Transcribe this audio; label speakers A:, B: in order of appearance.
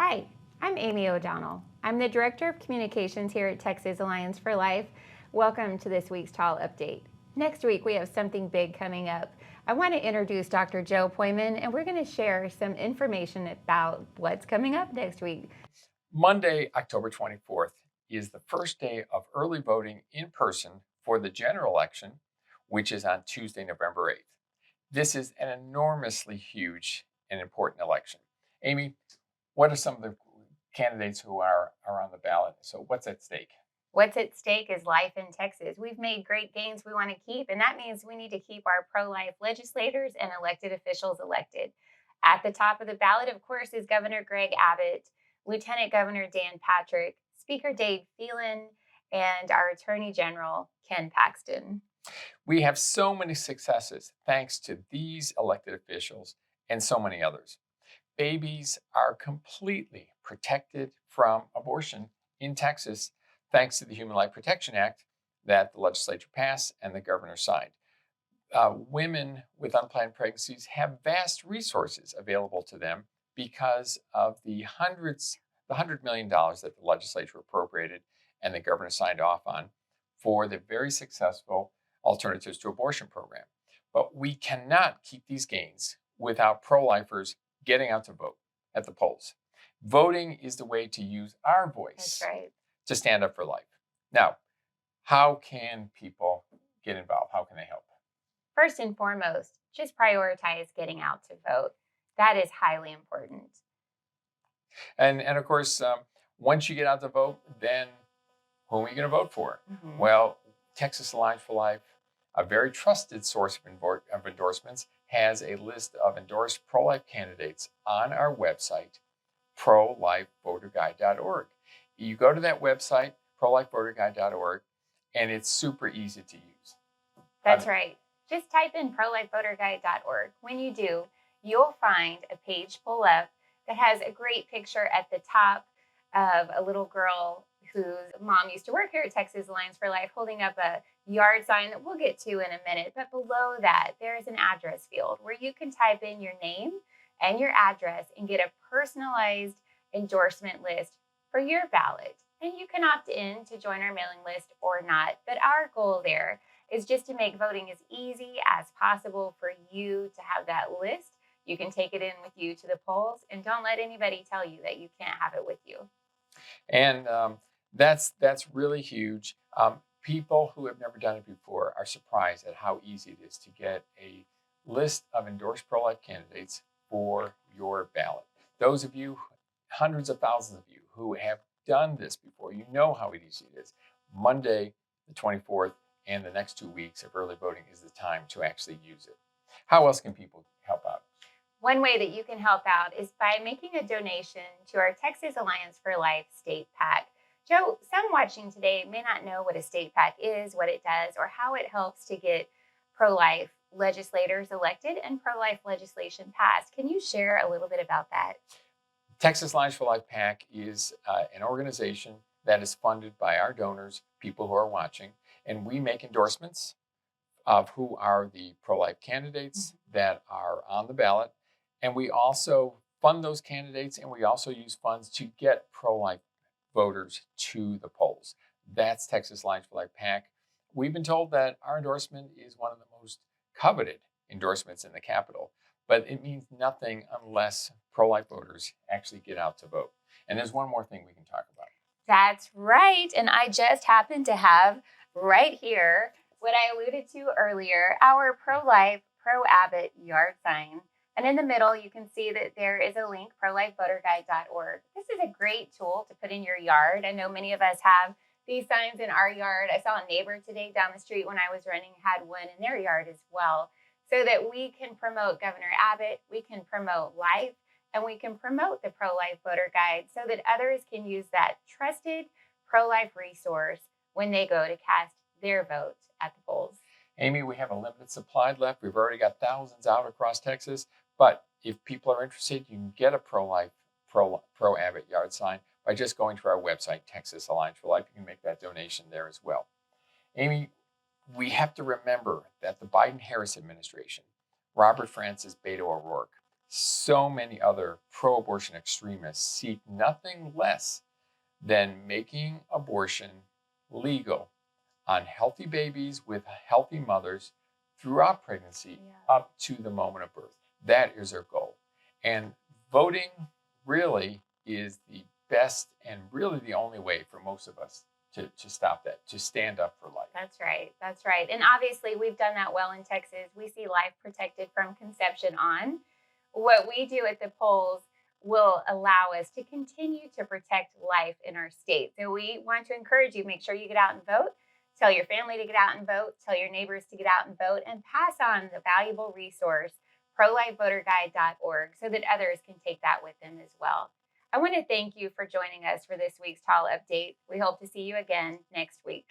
A: Hi, I'm Amy O'Donnell. I'm the Director of Communications here at Texas Alliance for Life. Welcome to this week's TAL Update. Next week, we have something big coming up. I want to introduce Dr. Joe Poyman, and we're going to share some information about what's coming up next week.
B: Monday, October 24th, is the first day of early voting in person for the general election, which is on Tuesday, November 8th. This is an enormously huge and important election. Amy, what are some of the candidates who are on the ballot? So what's at stake?
A: What's at stake is life in Texas. We've made great gains we want to keep, and that means we need to keep our pro-life legislators and elected officials elected. At the top of the ballot, of course, is Governor Greg Abbott, Lieutenant Governor Dan Patrick, Speaker Dave Phelan, and our Attorney General Ken Paxton.
B: We have so many successes thanks to these elected officials and so many others. Babies are completely protected from abortion in Texas thanks to the Human Life Protection Act that the legislature passed and the governor signed. Women with unplanned pregnancies have vast resources available to them because of the $100 million that the legislature appropriated and the governor signed off on for the very successful Alternatives to Abortion program. But we cannot keep these gains without pro-lifers getting out to vote at the polls. Voting is the way to use our voice to stand up for life. Now, how can people get involved? How can they help?
A: First and foremost, just prioritize getting out to vote. That is highly important.
B: And of course, once you get out to vote, then who are you going to vote for? Well, Texas Alliance for Life, a very trusted source of endorsements, has a list of endorsed pro-life candidates on our website, prolifevoterguide.org. You go to that website, prolifevoterguide.org, and it's super easy to use.
A: That's right. Just type in prolifevoterguide.org. When you do, you'll find a page pull up that has a great picture at the top of a little girl whose mom used to work here at Texas Alliance for Life holding up a yard sign that we'll get to in a minute. But below that, there is an address field where you can type in your name and your address and get a personalized endorsement list for your ballot. And you can opt in to join our mailing list or not. But our goal there is just to make voting as easy as possible for you to have that list. You can take it in with you to the polls, and don't let anybody tell you that you can't have it with you.
B: And that's really huge. People who have never done it before are surprised at how easy it is to get a list of endorsed pro-life candidates for your ballot. Those of you, hundreds of thousands of you who have done this before, you know how easy it is. Monday, the 24th, and the next 2 weeks of early voting is the time to actually use it. How else can people help out?
A: One way that you can help out is by making a donation to our Texas Alliance for Life state PAC. Joe, some watching today may not know what a state PAC is, what it does, or how it helps to get pro-life legislators elected and pro-life legislation passed. Can you share a little bit about that?
B: Texas Alliance for Life PAC is an organization that is funded by our donors, people who are watching, and we make endorsements of who are the pro-life candidates that are on the ballot. And we also fund those candidates, and we also use funds to get pro-life voters to the polls. That's Texas Alliance for Life PAC. We've been told that our endorsement is one of the most coveted endorsements in the Capitol, but it means nothing unless pro-life voters actually get out to vote. And there's one more thing we can talk about.
A: That's right. And I just happen to have right here what I alluded to earlier, our pro-life, pro-Abbott yard sign. And in the middle, you can see that there is a link, prolifevoterguide.org. This is a great tool to put in your yard. I know many of us have these signs in our yard. I saw a neighbor today down the street when I was running had one in their yard as well, so that we can promote Governor Abbott, we can promote life, and we can promote the pro-life voter guide so that others can use that trusted pro-life resource when they go to cast their vote at the polls.
B: Amy, we have a limited supply left. We've already got thousands out across Texas. But if people are interested, you can get a pro-life, pro-Abbott yard sign by just going to our website, Texas Alliance for Life. You can make that donation there as well. Amy, we have to remember that the Biden-Harris administration, Robert Francis, Beto O'Rourke, so many other pro-abortion extremists seek nothing less than making abortion legal on healthy babies with healthy mothers throughout pregnancy up to the moment of birth. That is their goal. And voting really is the best and really the only way for most of us to stop that, to stand up for life.
A: That's right. That's right. And obviously, we've done that well in Texas. We see life protected from conception on. What we do at the polls will allow us to continue to protect life in our state. So we want to encourage you, make sure you get out and vote. Tell your family to get out and vote. Tell your neighbors to get out and vote, and pass on the valuable resource, prolifevoterguide.org, so that others can take that with them as well. I want to thank you for joining us for this week's TAL update. We hope to see you again next week.